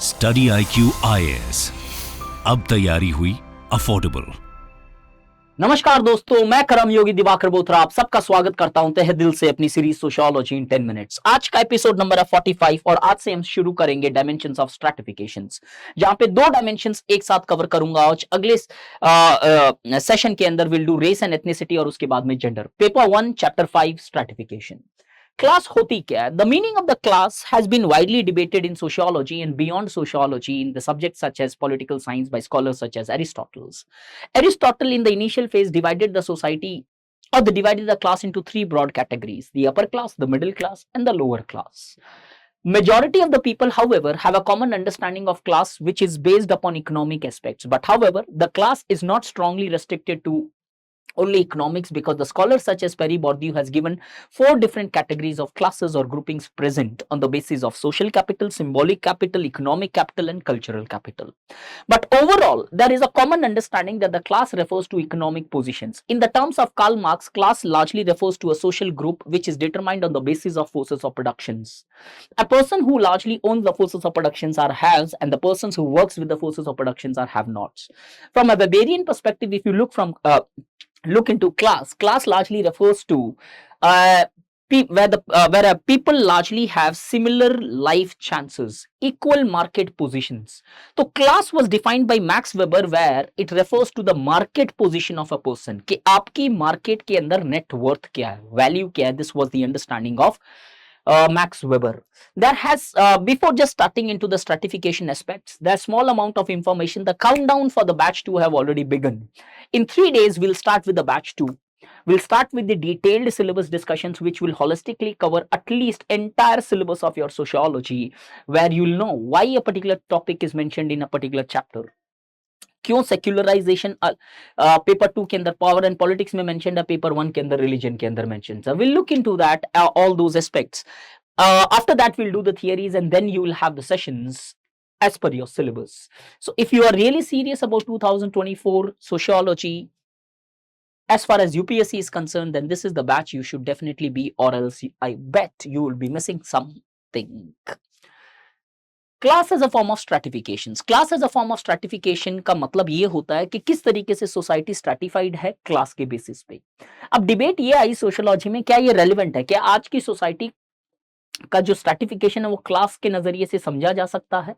Study IQ IAS, अब तैयारी हुई अफोर्डेबल। नमस्कार दोस्तों, मैं करम योगी दिवाकर बोथरा आप सबका स्वागत करता हूं तहे दिल से अपनी सीरीज सोशियोलॉजी इन 10 मिनट्स। आज का एपिसोड नंबर है 45 और आज से हम शुरू करेंगे डायमेंशंस ऑफ स्ट्रैटिफिकेशंस, जहां पे दो डायमेंशंस एक साथ कवर करूंगा। आज अगले सेशन के अंदर will do race and ethnicity और उसके बाद में gender. Paper 1 chapter 5 stratification. Class होती क्या है? The meaning of the class has been widely debated in sociology and beyond sociology in the subjects such as political science by scholars such as Aristotle. Aristotle in the initial phase divided the society or they divided the class into three broad categories: the upper class, the middle class, and the lower class. Majority of the people, however, have a common understanding of class which is based upon economic aspects. But however, the class is not strongly restricted to only economics, because the scholars such as Perry Bourdieu has given four different categories of classes or groupings present on the basis of social capital, symbolic capital, economic capital, and cultural capital. But overall, there is a common understanding that the class refers to economic positions. In the terms of Karl Marx, class largely refers to a social group which is determined on the basis of forces of productions. A person who largely owns the forces of productions are haves, and the persons who works with the forces of productions are have-nots. From a Weberian perspective, if you look into class largely refers to where people largely have similar life chances, equal market positions. So class was defined by Max Weber where it refers to the market position of a person, कि आपकी market के अंदर net worth क्या है, value क्या है. This was the understanding of Max Weber. There has before just starting into the stratification aspects, there's small amount of information. The countdown for the batch 2 have already begun. In 3 days, we'll start with the batch 2. We'll start with the detailed syllabus discussions, which will holistically cover at least entire syllabus of your sociology, where you'll know why a particular topic is mentioned in a particular chapter. क्यों secularisation paper 2 के अंदर power and politics में mentioned है, paper 1 के अंदर religion के अंदर mentioned है. Will look into that all those aspects. After that we'll do the theories and then you will have the sessions as per your syllabus. So if you are really serious about 2024 sociology as far as UPSC is concerned, then this is the batch you should definitely be, or else I bet you will be missing something. Class as a form of stratification. Class as a form of stratification का मतलब ये होता है कि किस तरीके से society stratified है क्लास के बेसिस पे. अब डिबेट ये आई सोशियोलॉजी में, क्या ये रेलेवेंट है, क्या आज की सोसाइटी का जो स्ट्रैटिफिकेशन है वो क्लास के नजरिए से समझा जा सकता है?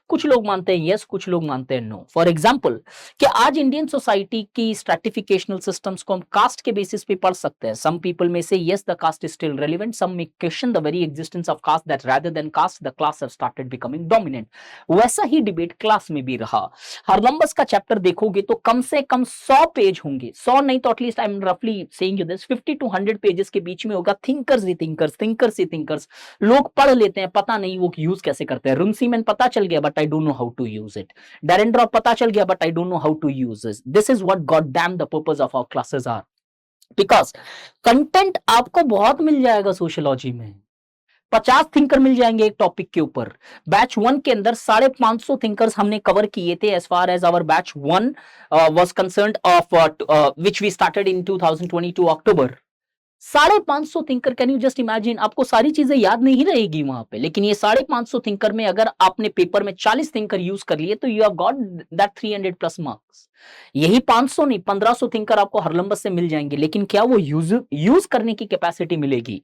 कुछ लोग मानते हैं यस, कुछ लोग मानते हैं नो. फॉर एग्जाम्पल, क्या आज इंडियन सोसाइटी की स्ट्रैटिफिकेशनल सिस्टम्स को हम कास्ट के बेसिस पे पढ़ सकते हैं? सम पीपल में से yes, the caste is still relevant. Some may question the very existence of caste, that rather than caste the class have started becoming dominant. वैसा ही डिबेट क्लास में भी रहा. हरलंबस का चैप्टर देखोगे तो कम से कम 100 पेज होंगे. 100 नहीं तो एटलीस्ट आई एम रफली saying you this 50 to 100 pages के बीच में होगा. थिंकर्स ही थिंकर्स, थिंकर्स ही थिंकर्स. लोग पढ़ लेते हैं, पता नहीं वो यूज कैसे करते हैं. रुनसीमैन पता चल गया but I don't know how to use it. Dahrendorf पता चल गया but I don't know how to use this. This is what god damn the purpose of our classes are. Because content आपको बहुत मिल जाएगा सोशियोलॉजी में. 50 thinker मिल जाएंगे एक topic के ऊपर. बैच 1 के अंदर 550 थिंकर्स हमने कवर किए थे as far as our batch 1 was concerned, of which we started in 2022 October. 550 thinker, can you just imagine. आपको सारी चीजें याद नहीं रहेगी वहां पे, लेकिन ये 550 थिंकर में अगर आपने पेपर में 40 थिंकर यूज कर लिए तो you have got that 300 plus marks. यही 500 नहीं 1500 थिंकर आपको हरलंबस से मिल जाएंगे, लेकिन क्या वो यूज करने की कैपेसिटी मिलेगी?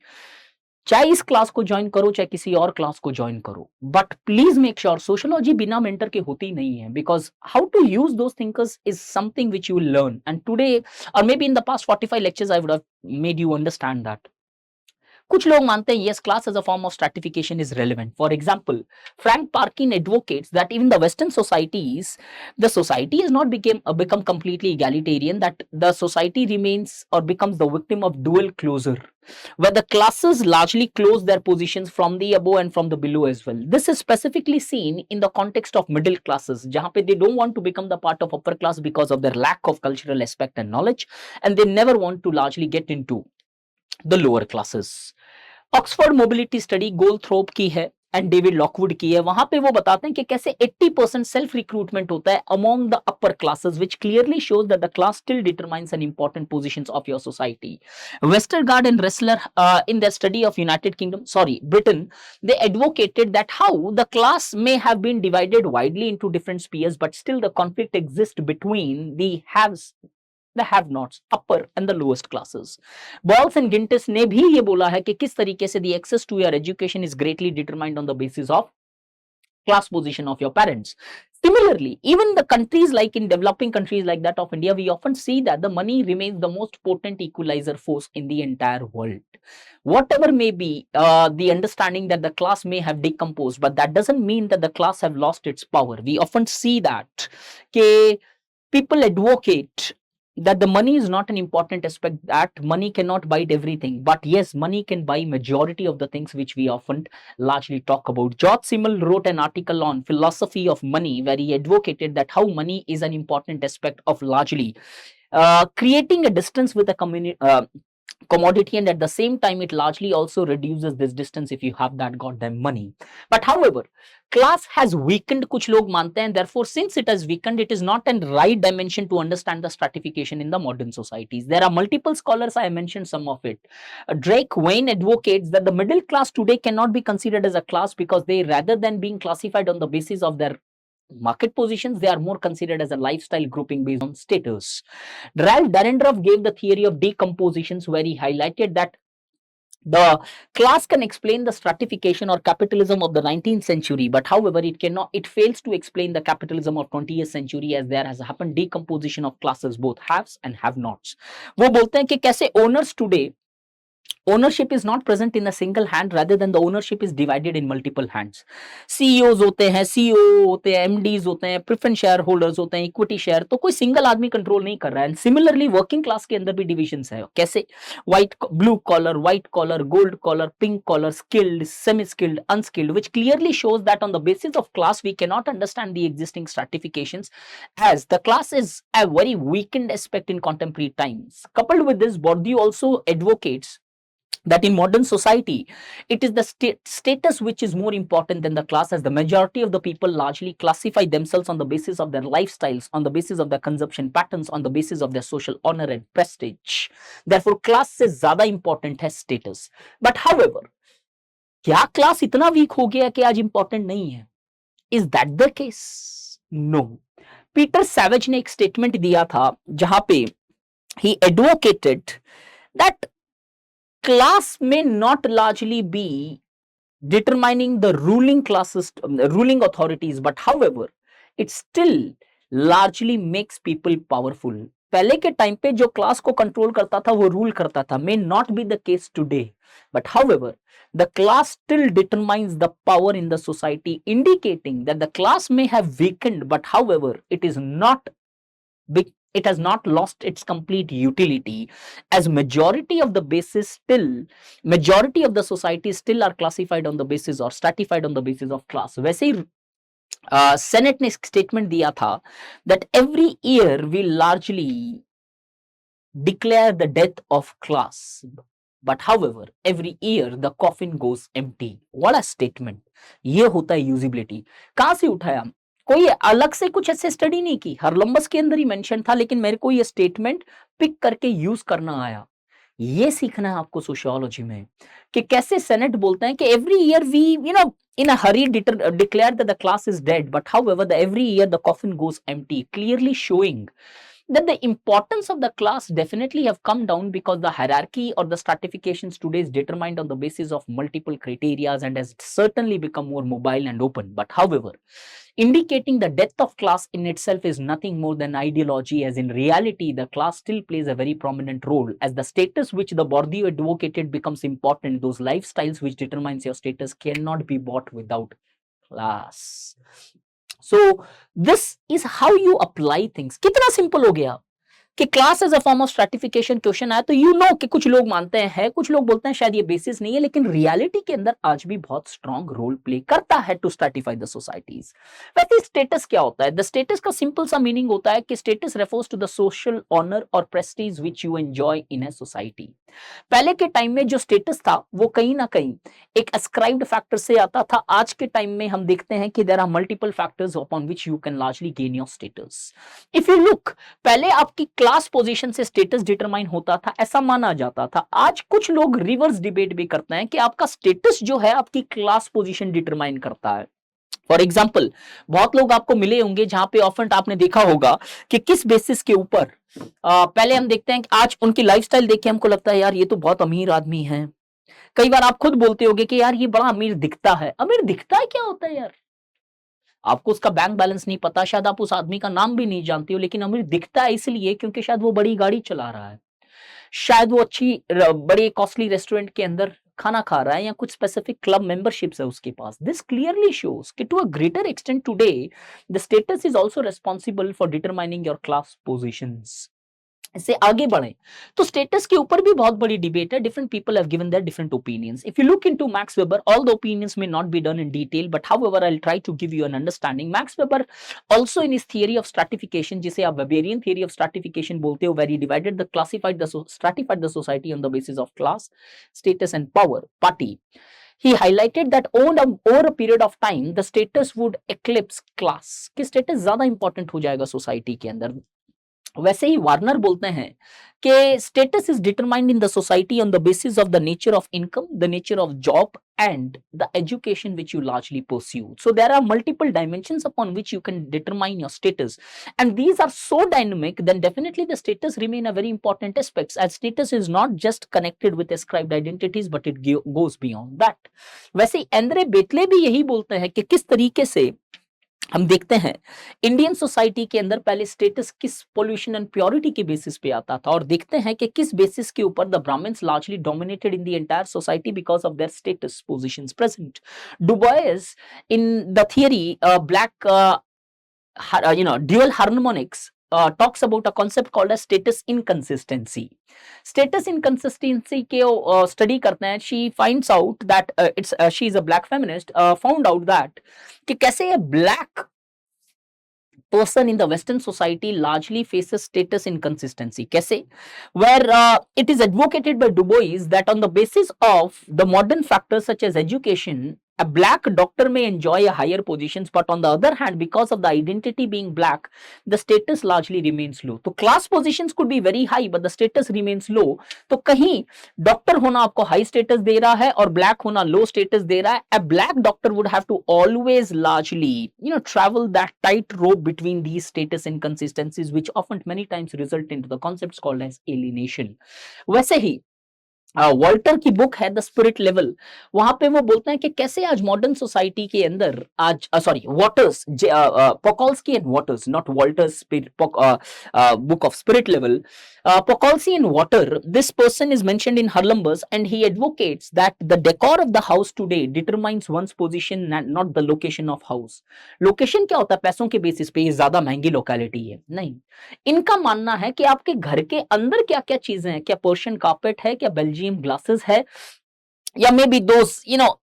चाहे इस क्लास को ज्वाइन करो चाहे किसी और क्लास को ज्वाइन करो, but please make sure sociology बिना मेंटर के होती नहीं है. Because how to use those thinkers is something which you will learn, and today और may be in the past 45 lectures I would have made you understand that. कुछ लोग मानते हैं yes, class as a form of stratification is relevant. For example, Frank Parkin advocates that even the Western societies, the society has not become completely egalitarian, that the society remains or becomes the victim of dual closure, where the classes largely close their positions from the above and from the below as well. This is specifically seen in the context of middle classes, jahan pe they don't want to become the part of upper class because of their lack of cultural aspect and knowledge, and they never want to largely get into the lower classes. Oxford mobility study Goldthorpe की है. And David Lockwood की है, वहां पे वो बताते हैं कि कैसे 80% सेल्फ रिक्रूटमेंट होता है among the upper classes, which clearly shows that the class still determines an important positions of your society. Westergaard and wrestler in their study of United Kingdom, sorry, Britain, they advocated that how the class may have been divided widely into different spheres, but still the conflict exists between the haves, the have nots, upper and the lowest classes. Bowles and Gintis ने भी ये बोला है कि किस तरीके से the access to your education is greatly determined on the basis of class position of your parents. Similarly, even the countries like in developing countries like that of India, we often see that the money remains the most potent equalizer force in the entire world. Whatever may be the understanding that the class may have decomposed, but that doesn't mean that the class have lost its power. We often see that people advocate that the money is not an important aspect, that money cannot buy everything, but yes, money can buy majority of the things which we often largely talk about. George Simmel wrote an article on philosophy of money where he advocated that how money is an important aspect of largely creating a distance with a commodity, and at the same time it largely also reduces this distance if you have that goddamn money. But however, class has weakened, kuch log mante hain, therefore since it has weakened, it is not a right dimension to understand the stratification in the modern societies. There are multiple scholars, I mentioned some of it. Drake Wayne advocates that the middle class today cannot be considered as a class because they, rather than being classified on the basis of their market positions, they are more considered as a lifestyle grouping based on status. Ralph Dahrendorf gave the theory of decompositions where he highlighted that the class can explain the stratification or capitalism of the 19th century, but however it cannot, it fails to explain the capitalism of 20th century, as there has happened decomposition of classes, both haves and have nots. वो बोलते हैं कि कैसे owners today, ownership is not present in a single hand, rather than the ownership is divided in multiple hands. CEOs होते हैं, CEO होते हैं, MDs होते हैं, प्रेफरेंस शेयर होल्डर्स होते हैं, इक्विटी शेयर, तो कोई सिंगल आदमी कंट्रोल नहीं कर रहा है. सिमिलरली वर्किंग क्लास के अंदर भी डिविजन्स है. कैसे? White, blue collar, white collar, gold collar, pink collar, skilled, semi skilled, unskilled, which clearly shows that on the basis of class we cannot understand the existing stratifications, as the class is a very weakened aspect in contemporary times. Coupled with this, Bourdieu also advocates that in modern society it is the status which is more important than the class, as the majority of the people largely classify themselves on the basis of their lifestyles, on the basis of their consumption patterns, on the basis of their social honor and prestige. Therefore class से ज्यादा important है status. But however, क्या class इतना week हो गया कि आज important नहीं है? Is that the case? No. Peter savage ने एक स्टेटमेंट दिया था जहां पे he advocated that class may not largely be determining the ruling classes, ruling authorities, but however it still largely makes people powerful. पहले के टाइम पे जो क्लास को कंट्रोल करता था वो रूल करता था. May not be the case today, but however the class still determines the power in the society, indicating that the class may have weakened, but however it is not big, it has not lost its complete utility, as majority of the basis still, majority of the society still are classified on the basis or stratified on the basis of class. वैसे ही senate ने statement दिया था that every year we largely declare the death of class, but however every year the coffin goes empty. What a statement. ये होता है usability. कहां से उठाया? कोई अलग से कुछ ऐसे स्टडी नहीं की, हरलंबस के अंदर ही मेंशन था, लेकिन मेरे को ये स्टेटमेंट पिक करके यूज करना आया. ये सीखना है आपको सोशियोलॉजी में कि कैसे सेनेट बोलते हैं कि every year we in a hurry declare that the class is dead, but however the every year the coffin goes empty, clearly showing that the importance of the class definitely have come down, because the hierarchy or the stratifications today is determined on the basis of multiple criteria and has certainly become more mobile and open. But however, indicating the death of class in itself is nothing more than ideology, as in reality the class still plays a very prominent role, as the status which the Bourdieu advocated becomes important. Those lifestyles which determines your status cannot be bought without class. So this is how you apply things. कितना simple हो गया. कि class as a form of stratification question आया तो you know कि कुछ लोग मानते हैं, कुछ लोग बोलते हैं शायद ये बेसिस नहीं है, लेकिन रियलिटी के अंदर आज भी बहुत स्ट्रॉन्ग रोल प्ले करता है टू स्ट्रैटिफाई द सोसाइटीज। वैसे स्टेटस क्या होता है? द स्टेटस का सिंपल सा मीनिंग होता है कि status refers to the social honour और prestige which you enjoy in a society. पहले के टाइम में जो स्टेटस था वो कहीं ना कहीं एक ascribed फैक्टर से आता था। आज के टाइम में हम देखते हैं कि there are multiple factors upon which you can largely gain your status. If you look, पहले आपकी क्लास पोजीशन से स्टेटस डिटरमाइन होता था, ऐसा माना जाता था। आज कुछ लोग रिवर्स डिबेट भी करते हैं कि आपका स्टेटस जो है आपकी क्लास पोजीशन डिटरमाइन करता है। फॉर एग्जाम्पल, बहुत लोग आपको मिले होंगे जहां पे ऑफन आपने देखा होगा कि किस बेसिस के ऊपर पहले हम देखते हैं कि आज उनकी लाइफस्टाइल देख के हमको लगता है यार ये तो बहुत अमीर आदमी है। कई बार आप खुद बोलते होगे कि यार ये बड़ा अमीर दिखता है। अमीर दिखता है क्या होता है यार? आपको उसका बैंक बैलेंस नहीं पता, शायद आप उस आदमी का नाम भी नहीं जानते हो, लेकिन अमीर दिखता है इसलिए क्योंकि शायद वो बड़ी गाड़ी चला रहा है, शायद वो अच्छी बड़े कॉस्टली रेस्टोरेंट के अंदर खाना खा रहा है, या कुछ स्पेसिफिक क्लब मेंबरशिप्स है उसके पास। दिस क्लियरली शोज कि to a greater extent today the status is also responsible for determining your class positions. इससे आगे बढ़े तो स्टेटस के ऊपर भी बहुत बड़ी डिबेट है। Different people have given their different opinions. If you look into Max Weber, all the opinions may not be done in detail, but however I'll try to give you an understanding. Max Weber also in his theory of stratification, जिसे आप Weberian theory of stratification बोलते हो, where he divided the stratified the society on the basis of class, status and power, party. He highlighted that over a period of time the status would eclipse class, कि status ज्यादा important हो जाएगा society के अंदर। वैसे ही Warner बोलते हैं कि status is determined in the society on the basis of the nature of income, the nature of job and the education which you largely pursue. So there are multiple dimensions upon which you can determine your status, and these are so dynamic, then definitely the status remain a very important aspect, as status is not just connected with ascribed identities but it goes beyond that. वैसे ही Andre Beetle भी यही बोलते हैं कि किस तरीके से हम देखते हैं इंडियन सोसाइटी के अंदर पहले स्टेटस किस पोल्यूशन एंड प्योरिटी के बेसिस पे आता था, और देखते हैं कि किस बेसिस के ऊपर the Brahmins largely dominated in the entire society because of their status positions present. Du Bois in the theory black dual harmonics talks about a concept called as status inconsistency. Status inconsistency के study करते हैं। She finds out that she is a black feminist, found out that कि कैसे ये black person in the Western society largely faces status inconsistency. कैसे? Where it is advocated by Du Bois that on the basis of the modern factors such as education, a black doctor may enjoy a higher positions, but on the other hand, because of the identity being black, the status largely remains low. तो class positions could be very high, but the status remains low. तो कहीं doctor होना आपको high status दे रहा है और black होना लो status दे रहा है। A black doctor would have to always largely, travel that tight rope between these status inconsistencies, which often many times result into the concepts called as alienation. वैसे ही Walter की book है the spirit level, वहां पे वो बोलते हैं कि कैसे आज मॉडर्न सोसाइटी के अंदर आज Waters, Pokolsky and Waters, not Walters, book of spirit level, Pokolsky and Water, this person is mentioned in Harlambus, and he advocates that the decor of the house today determines one's position and not the location of house. Location क्या होता है? पैसों के basis पे ये ज्यादा महंगी locality है नहीं। इनका मानना है कि आपके घर के अंदर क्या क्या चीजें हैं, क्या पर्शियन कार्पेट है, क्या बेल्जियम ग्लासेस है, या maybe those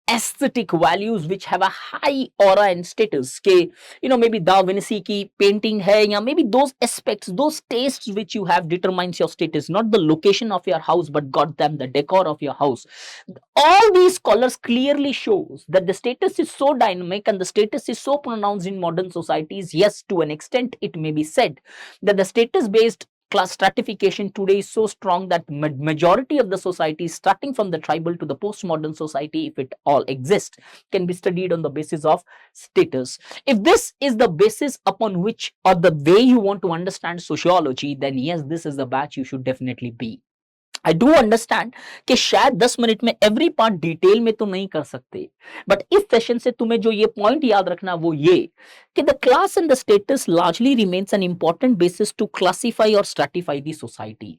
aesthetic values which have a high aura and status के maybe Da Vinci की painting है, या maybe those aspects, those tastes which you have determines your status, not the location of your house but goddamn the decor of your house. All these scholars clearly shows that the status is so dynamic and the status is so pronounced in modern societies. Yes, to an extent it may be said that the status based class stratification today is so strong that majority of the society, starting from the tribal to the postmodern society, if it all exists, can be studied on the basis of status. If this is the basis upon which or the way you want to understand sociology, then yes, this is the batch you should definitely be. I do understand कि शायद 10 minute में every part detail में तो नहीं कर सकते, but इस session से तुम्हें जो ये पॉइंट याद रखना वो ये कि the class and the status largely remains an important basis to classify और stratify the societies.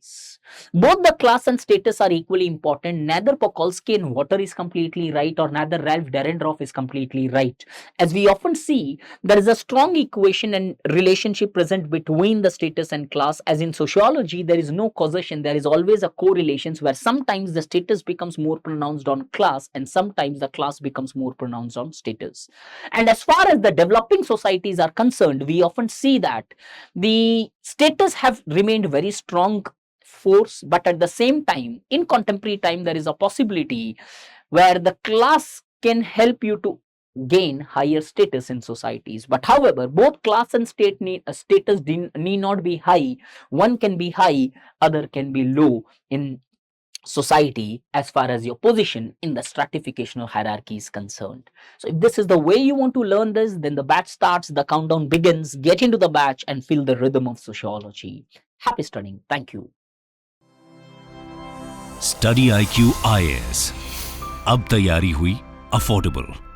Both the class and status are equally important. Neither Pokolsky and Water is completely right, or neither Ralph Dahrendorf is completely right. As we often see, there is a strong equation and relationship present between the status and class. As in sociology, there is no causation, there is always a correlation where sometimes the status becomes more pronounced on class and sometimes the class becomes more pronounced on status. And as far as the developing societies are concerned, we often see that the status have remained very strong force, but at the same time, in contemporary time, there is a possibility where the class can help you to gain higher status in societies. But however, both class and status need not be high. One can be high, other can be low in society as far as your position in the stratificational hierarchy is concerned. So if this is the way you want to learn this, then the batch starts, the countdown begins. Get into the batch and feel the rhythm of sociology. Happy studying. Thank you. Study IQ IAS अब तैयारी हुई affordable.